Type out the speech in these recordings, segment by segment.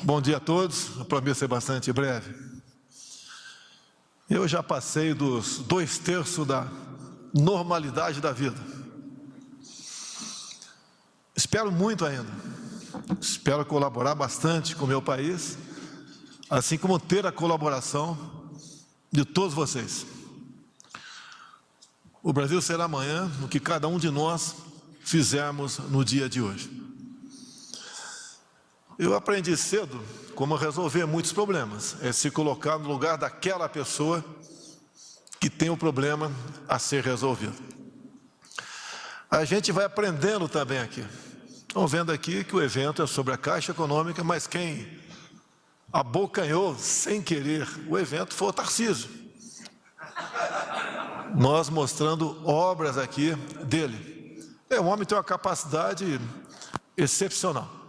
Bom dia a todos, eu prometo ser bastante breve. Eu já passei dos 2/3 da normalidade da vida. Espero muito ainda. Espero colaborar bastante com o meu país, assim como ter a colaboração de todos vocês. O Brasil será amanhã o que cada um de nós fizermos no dia de hoje. Eu aprendi cedo como resolver muitos problemas, é se colocar no lugar daquela pessoa que tem o problema a ser resolvido. A gente vai aprendendo também aqui. Estão vendo aqui que o evento é sobre a Caixa Econômica, mas quem abocanhou sem querer o evento foi o Tarcísio. Nós mostrando obras aqui dele. O homem tem uma capacidade excepcional.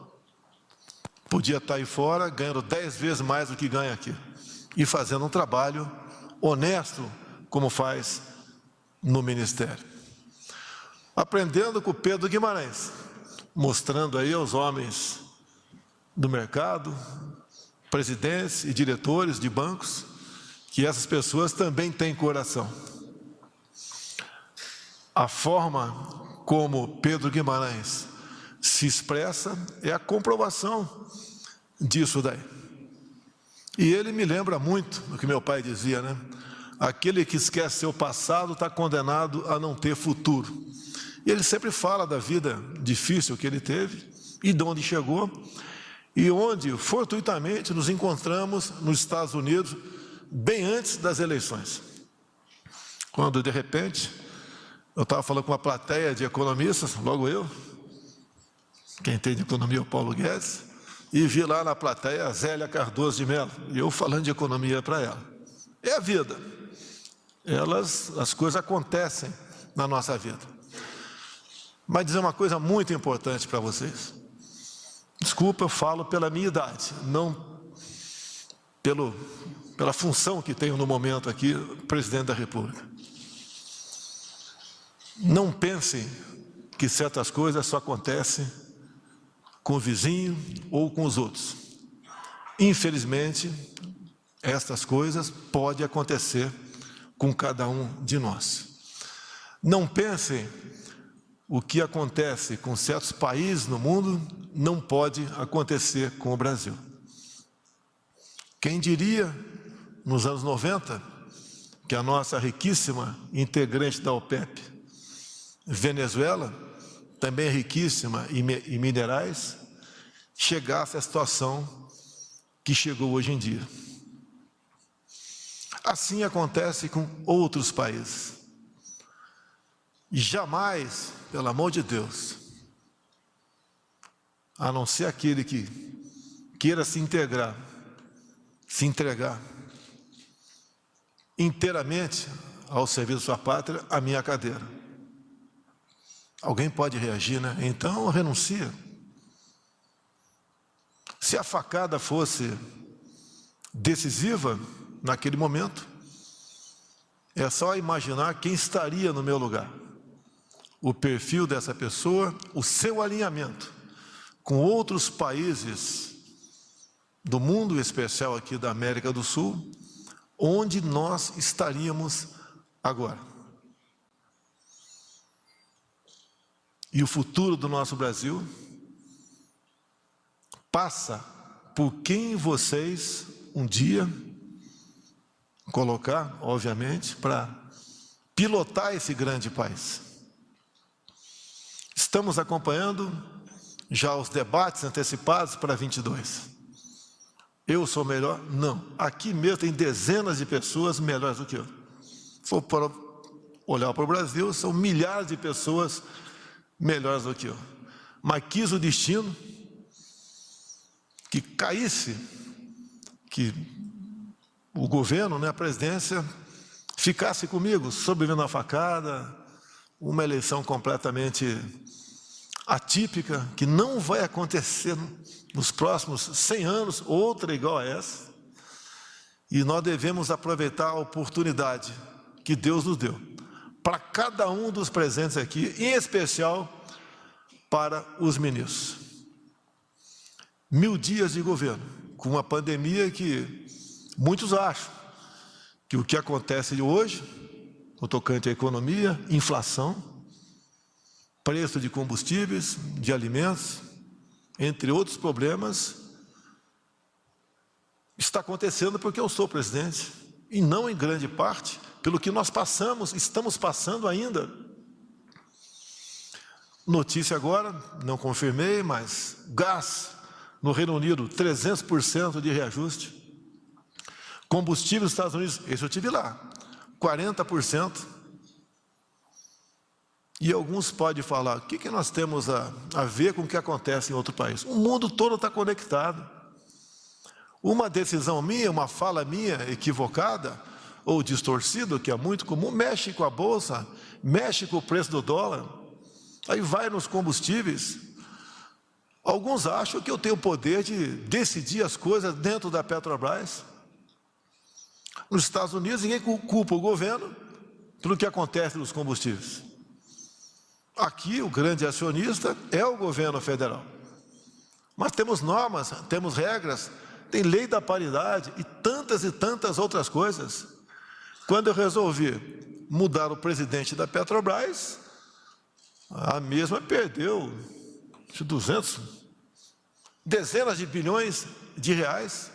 Podia estar aí fora ganhando 10 vezes mais do que ganha aqui e fazendo um trabalho honesto como faz no Ministério. Aprendendo com o Pedro Guimarães, mostrando aí aos homens do mercado, presidentes e diretores de bancos, que essas pessoas também têm coração. A forma como Pedro Guimarães se expressa é a comprovação disso daí. E ele me lembra muito do que meu pai dizia, né? Aquele que esquece seu passado está condenado a não ter futuro. E ele sempre fala da vida difícil que ele teve e de onde chegou e onde, fortuitamente, nos encontramos nos Estados Unidos bem antes das eleições. Quando, de repente, eu estava falando com uma plateia de economistas, logo eu, quem tem de economia é o Paulo Guedes, e vi lá na plateia a Zélia Cardoso de Mello, e eu falando de economia para ela. É a vida. As coisas acontecem na nossa vida. Mas dizer uma coisa muito importante para vocês. Desculpa, eu falo pela minha idade, não pela função que tenho no momento aqui, presidente da República. Não pensem que certas coisas só acontecem com o vizinho ou com os outros. Infelizmente, estas coisas podem acontecer com cada um de nós. Não pensem o que acontece com certos países no mundo não pode acontecer com o Brasil. Quem diria, nos anos 90, que a nossa riquíssima integrante da OPEP, Venezuela, também riquíssima em minerais, chegasse à situação que chegou hoje em dia. Assim acontece com outros países. Jamais, pelo amor de Deus, a não ser aquele que queira se entregar inteiramente ao serviço da sua pátria, a minha cadeira. Alguém pode reagir, né? Então renuncia. Se a facada fosse decisiva naquele momento, é só imaginar quem estaria no meu lugar. O perfil dessa pessoa, o seu alinhamento com outros países do mundo, em especial aqui da América do Sul, onde nós estaríamos agora. E o futuro do nosso Brasil passa por quem vocês um dia colocar, obviamente, para pilotar esse grande país. Estamos acompanhando já os debates antecipados para 22. Eu sou melhor? Não. Aqui mesmo tem dezenas de pessoas melhores do que eu. Se for para olhar para o Brasil, são milhares de pessoas melhores do que eu. Mas quis o destino que caísse, que o governo, né, a presidência, ficasse comigo, sobrevivendo à facada, uma eleição completamente atípica, que não vai acontecer nos próximos 100 anos, outra igual a essa, e nós devemos aproveitar a oportunidade que Deus nos deu, para cada um dos presentes aqui, em especial para os ministros. 1000 dias de governo, com uma pandemia que muitos acham que o que acontece hoje, no tocante à economia, inflação, preço de combustíveis, de alimentos, entre outros problemas, está acontecendo porque eu sou presidente, e não em grande parte pelo que nós passamos, estamos passando ainda. Notícia agora, não confirmei, mas gás no Reino Unido, 300% de reajuste. Combustível nos Estados Unidos, esse eu tive lá, 40%. E alguns podem falar, o que nós temos a ver com o que acontece em outro país? O mundo todo está conectado. Uma decisão minha, uma fala minha equivocada ou distorcida, que é muito comum, mexe com a bolsa, mexe com o preço do dólar, aí vai nos combustíveis. Alguns acham que eu tenho o poder de decidir as coisas dentro da Petrobras. Nos Estados Unidos, ninguém culpa o governo pelo que acontece nos combustíveis. Aqui, o grande acionista é o governo federal. Mas temos normas, temos regras, tem lei da paridade e tantas outras coisas. Quando eu resolvi mudar o presidente da Petrobras, a mesma perdeu 200 de bilhões de reais.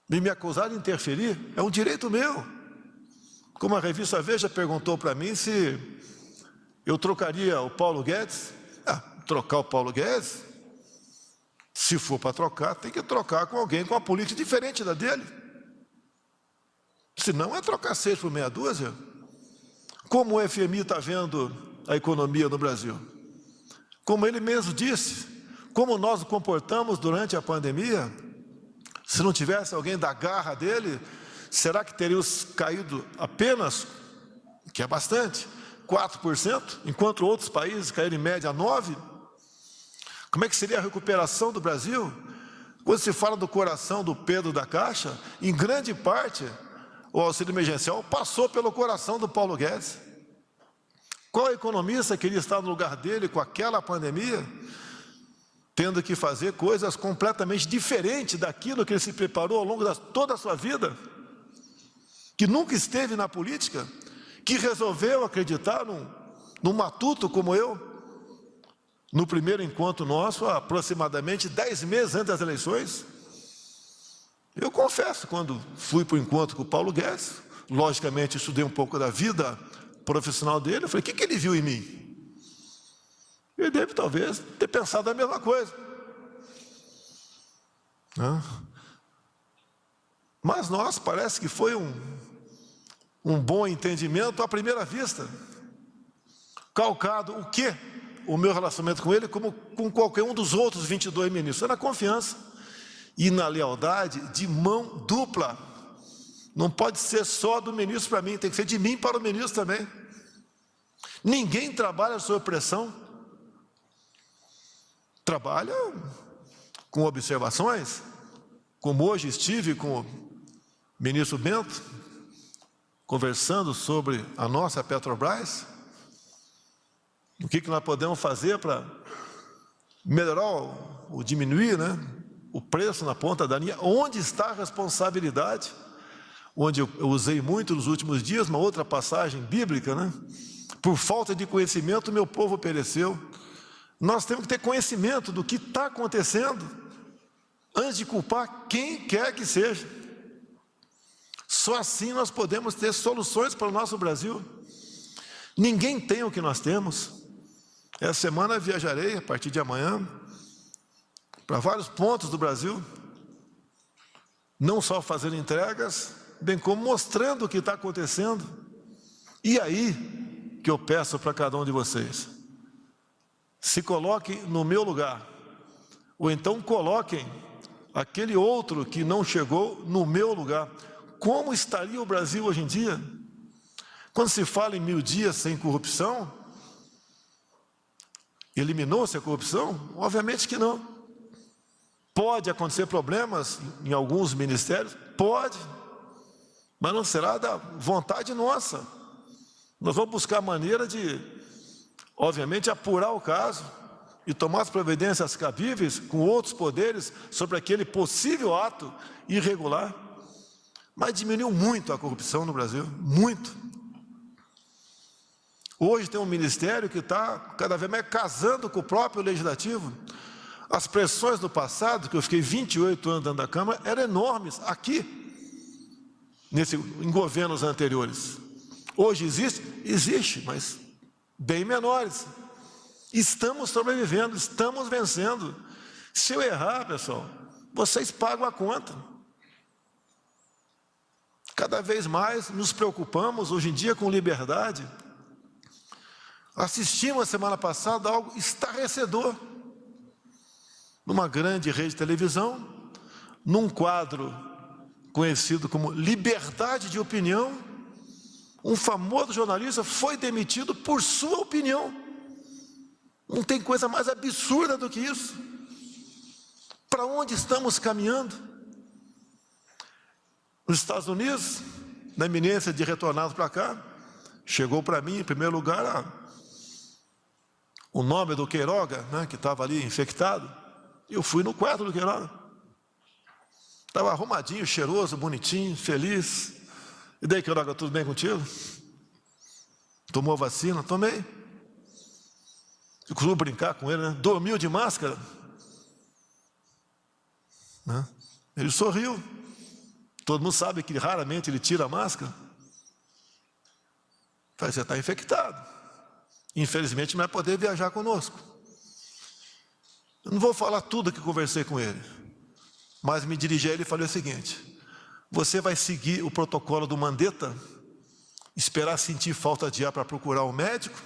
E me acusar de interferir é um direito meu. Como a revista Veja perguntou para mim se eu trocaria o Paulo Guedes. Trocar o Paulo Guedes, se for para trocar, tem que trocar com alguém com uma política diferente da dele. Senão é trocar 6 por meia dúzia. Como o FMI está vendo a economia no Brasil? Como ele mesmo disse, como nós nos comportamos durante a pandemia, se não tivesse alguém da garra dele, será que teríamos caído apenas, que é bastante, 4%, enquanto outros países caíram em média 9%? Como é que seria a recuperação do Brasil? Quando se fala do coração do Pedro da Caixa, em grande parte, o auxílio emergencial passou pelo coração do Paulo Guedes. Qual economista queria estar no lugar dele com aquela pandemia, tendo que fazer coisas completamente diferentes daquilo que ele se preparou ao longo de toda a sua vida, que nunca esteve na política, que resolveu acreditar num matuto como eu, no primeiro encontro nosso, aproximadamente 10 meses antes das eleições. Eu confesso, quando fui para o encontro com o Paulo Guedes, logicamente estudei um pouco da vida profissional dele, eu falei, o que ele viu em mim? Ele deve talvez ter pensado a mesma coisa. Mas nós, parece que foi um bom entendimento à primeira vista. Calcado o quê? O meu relacionamento com ele, como com qualquer um dos outros 22 ministros, é na confiança e na lealdade de mão dupla. Não pode ser só do ministro para mim, tem que ser de mim para o ministro também. Ninguém trabalha sob pressão. Trabalha com observações, como hoje estive com o ministro Bento, conversando sobre a nossa Petrobras. O que nós podemos fazer para melhorar ou diminuir, o preço na ponta da linha? Onde está a responsabilidade? Onde eu usei muito nos últimos dias, uma outra passagem bíblica, Por falta de conhecimento, meu povo pereceu. Nós temos que ter conhecimento do que está acontecendo, antes de culpar quem quer que seja. Só assim nós podemos ter soluções para o nosso Brasil. Ninguém tem o que nós temos. Essa semana viajarei, a partir de amanhã, para vários pontos do Brasil, não só fazendo entregas, bem como mostrando o que está acontecendo. E aí que eu peço para cada um de vocês, se coloquem no meu lugar, ou então coloquem aquele outro que não chegou no meu lugar. Como estaria o Brasil hoje em dia? Quando se fala em 1000 dias sem corrupção, eliminou-se a corrupção? Obviamente que não. Pode acontecer problemas em alguns ministérios? Pode, mas não será da vontade nossa. Nós vamos buscar maneira de, obviamente, apurar o caso, e tomar as providências cabíveis com outros poderes sobre aquele possível ato irregular. Mas diminuiu muito a corrupção no Brasil, muito. Hoje tem um ministério que está cada vez mais casando com o próprio legislativo. As pressões do passado, que eu fiquei 28 anos dentro da Câmara, eram enormes aqui, em governos anteriores. Hoje existe, mas bem menores. Estamos sobrevivendo, estamos vencendo. Se eu errar, pessoal, vocês pagam a conta. Cada vez mais nos preocupamos, hoje em dia, com liberdade. Assistimos a semana passada algo estarrecedor. Numa grande rede de televisão, num quadro conhecido como Liberdade de Opinião, um famoso jornalista foi demitido por sua opinião. Não tem coisa mais absurda do que isso. Para onde estamos caminhando? Nos Estados Unidos, na iminência de retornar para cá, chegou para mim, em primeiro lugar, o nome do Queiroga, né, que estava ali infectado. Eu fui no quarto do Queiroga. Estava arrumadinho, cheiroso, bonitinho, feliz. E daí, Queiroga, tudo bem contigo? Tomou a vacina? Tomei. Eu costumo brincar com ele, né? Dormiu de máscara? Né? Ele sorriu. Todo mundo sabe que raramente ele tira a máscara. Falei, você está infectado. Infelizmente não vai poder viajar conosco. Eu não vou falar tudo que conversei com ele, mas me dirigi a ele e falei o seguinte: você vai seguir o protocolo do Mandetta, esperar sentir falta de ar para procurar um médico,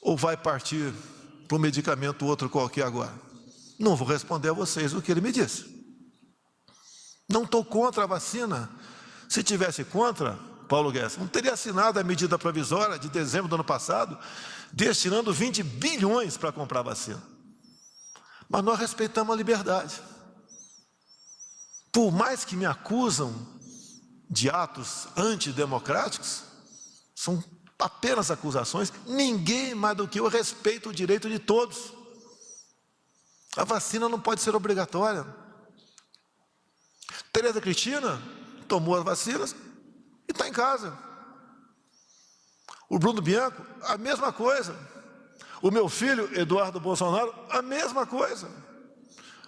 ou vai partir para um medicamento outro qualquer agora? Não vou responder a vocês o que ele me disse. Não estou contra a vacina. Se tivesse contra, Paulo Guedes, não teria assinado a medida provisória de dezembro do ano passado, destinando 20 bilhões para comprar vacina. Mas nós respeitamos a liberdade. Por mais que me acusam de atos antidemocráticos, são apenas acusações, ninguém mais do que eu respeita o direito de todos. A vacina não pode ser obrigatória. Tereza Cristina tomou as vacinas e está em casa. O Bruno Bianco, a mesma coisa. O meu filho, Eduardo Bolsonaro, a mesma coisa.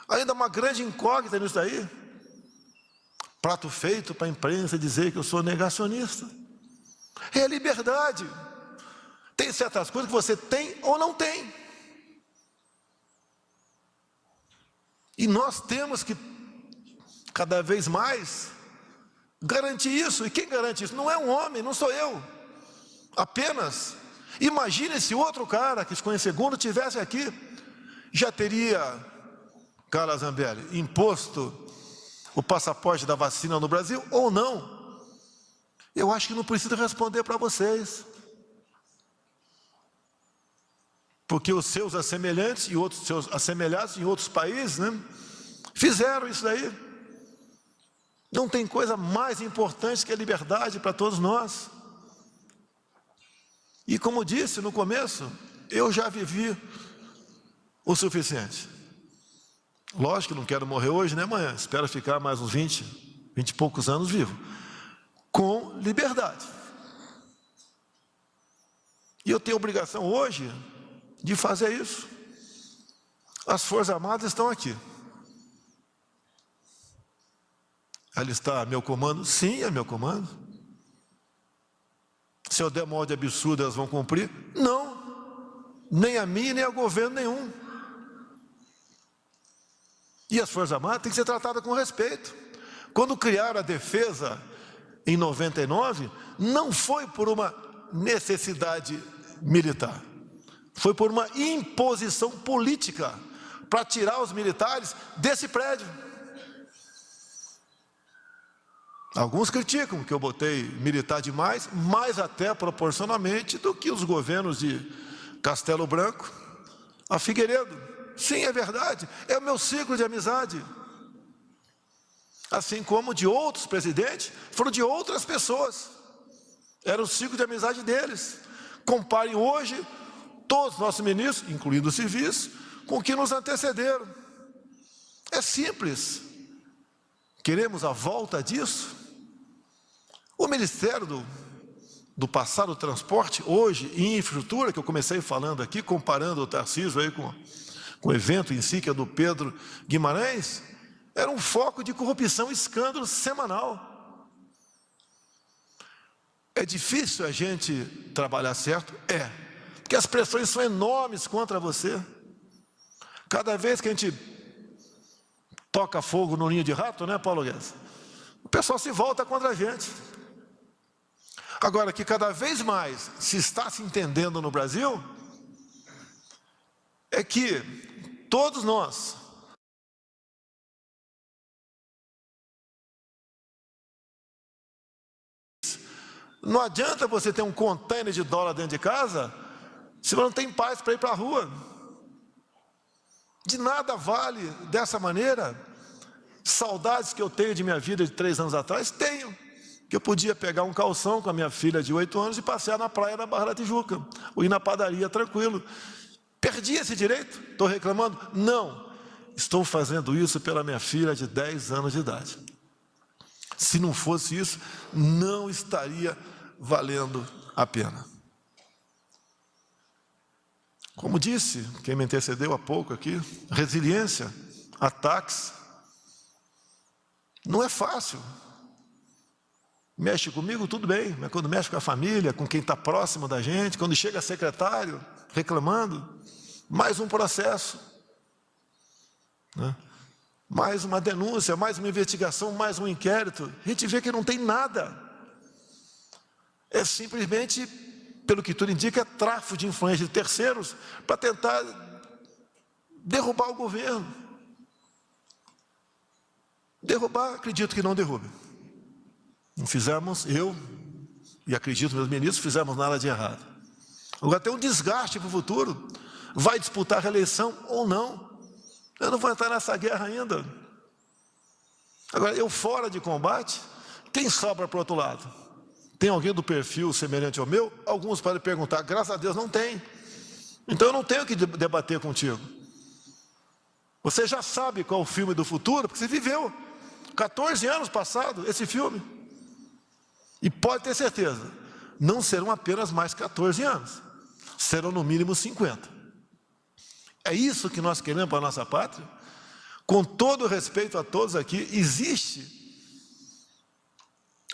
Ainda uma grande incógnita nisso daí. Prato feito para a imprensa dizer que eu sou negacionista. É liberdade. Tem certas coisas que você tem ou não tem. E nós temos que, cada vez mais, garantir isso. E quem garante isso? Não é um homem, não sou eu. Apenas, imagine se outro cara que ficou em segundo tivesse aqui, já teria, Carla Zambelli, imposto o passaporte da vacina no Brasil ou não? Eu acho que não preciso responder para vocês. Porque os seus assemelhantes e outros seus assemelhados em outros países, né, fizeram isso daí. Não tem coisa mais importante que a liberdade para todos nós. E como disse no começo, eu já vivi o suficiente. Lógico que não quero morrer hoje nem amanhã, espero ficar mais uns 20 e poucos anos vivo, com liberdade. E eu tenho obrigação hoje de fazer isso. As Forças Armadas estão aqui. Ali está meu comando? Sim, é meu comando. Se eu der uma ordem absurda, elas vão cumprir? Não. Nem a mim, nem a governo nenhum. E as Forças Armadas têm que ser tratadas com respeito. Quando criaram a defesa em 99, não foi por uma necessidade militar. Foi por uma imposição política para tirar os militares desse prédio. Alguns criticam que eu botei militar demais, mais até proporcionalmente do que os governos de Castelo Branco a Figueiredo. Sim, é verdade, é o meu ciclo de amizade. Assim como de outros presidentes, foram de outras pessoas. Era o ciclo de amizade deles. Comparem hoje todos os nossos ministros, incluindo os civis, com que nos antecederam. É simples. Queremos a volta disso? O Ministério do passado, do transporte, hoje, em infraestrutura, que eu comecei falando aqui, comparando o Tarcísio aí com o evento em si, que é do Pedro Guimarães, era um foco de corrupção e escândalo semanal. É difícil a gente trabalhar certo? É, porque as pressões são enormes contra você. Cada vez que a gente toca fogo no ninho de rato, né, Paulo Guedes? O pessoal se volta contra a gente. Agora, que cada vez mais se está se entendendo no Brasil, é que todos nós não adianta você ter um container de dólar dentro de casa se você não tem paz para ir para a rua. De nada vale dessa maneira. Saudades que eu tenho de minha vida de 3 anos atrás, tenho. Que eu podia pegar um calção com a minha filha de 8 anos e passear na praia da Barra da Tijuca, ou ir na padaria tranquilo. Perdi esse direito? Estou reclamando? Não. Estou fazendo isso pela minha filha de 10 anos de idade. Se não fosse isso, não estaria valendo a pena. Como disse quem me antecedeu há pouco aqui, resiliência, ataques, não é fácil. Mexe comigo, tudo bem, mas quando mexe com a família, com quem está próximo da gente, quando chega secretário reclamando, mais um processo, né? Mais uma denúncia, mais uma investigação, mais um inquérito, a gente vê que não tem nada. É simplesmente, pelo que tudo indica, é tráfico de influência de terceiros para tentar derrubar o governo. Derrubar, acredito que não derrube. Não fizemos, eu e acredito meus ministros, fizemos nada de errado. Agora tem um desgaste para o futuro. Vai disputar a reeleição ou não? Eu não vou entrar nessa guerra ainda. Agora, eu fora de combate, quem sobra para o outro lado? Tem alguém do perfil semelhante ao meu? Alguns podem perguntar, graças a Deus não tem. Então eu não tenho que debater contigo. Você já sabe qual é o filme do futuro, porque você viveu 14 anos passado esse filme. E pode ter certeza, não serão apenas mais 14 anos, serão no mínimo 50. É isso que nós queremos para a nossa pátria? Com todo respeito a todos aqui, existe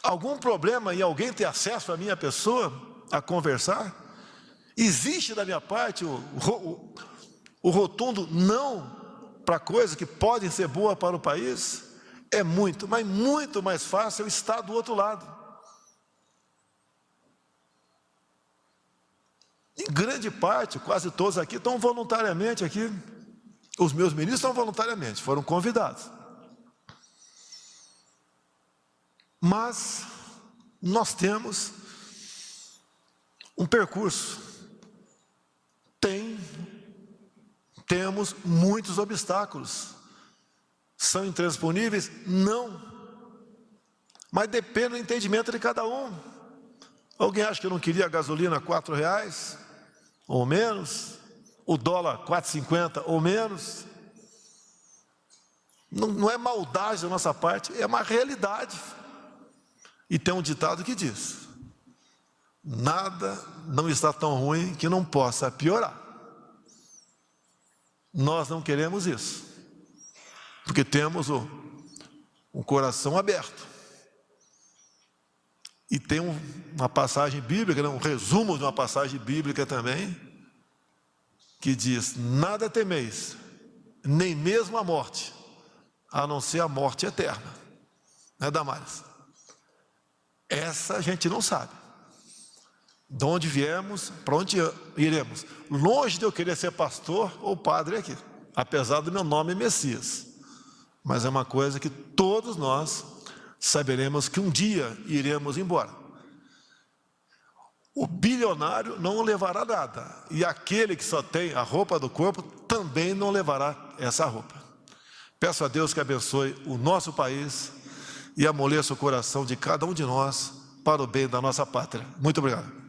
algum problema em alguém ter acesso à minha pessoa, a conversar? Existe da minha parte o rotundo não para coisas que podem ser boas para o país? É muito, mas muito mais fácil eu estar do outro lado. Em grande parte, quase todos aqui estão voluntariamente aqui. Os meus ministros estão voluntariamente, foram convidados. Mas nós temos um percurso. Temos muitos obstáculos. São intransponíveis? Não. Mas depende do entendimento de cada um. Alguém acha que eu não queria a gasolina a R$4 ou menos? O dólar 4,50 ou menos? Não é maldade da nossa parte, é uma realidade. E tem um ditado que diz: nada não está tão ruim que não possa piorar. Nós não queremos isso, porque temos o coração aberto. E tem uma passagem bíblica, um resumo de uma passagem bíblica também, que diz: nada temeis, nem mesmo a morte, a não ser a morte eterna. Né, Damares? Essa a gente não sabe. De onde viemos, para onde iremos. Longe de eu querer ser pastor ou padre aqui, apesar do meu nome Messias. Mas é uma coisa que todos nós saberemos que um dia iremos embora. O bilionário não levará nada, e aquele que só tem a roupa do corpo também não levará essa roupa. Peço a Deus que abençoe o nosso país e amoleça o coração de cada um de nós para o bem da nossa pátria. Muito obrigado.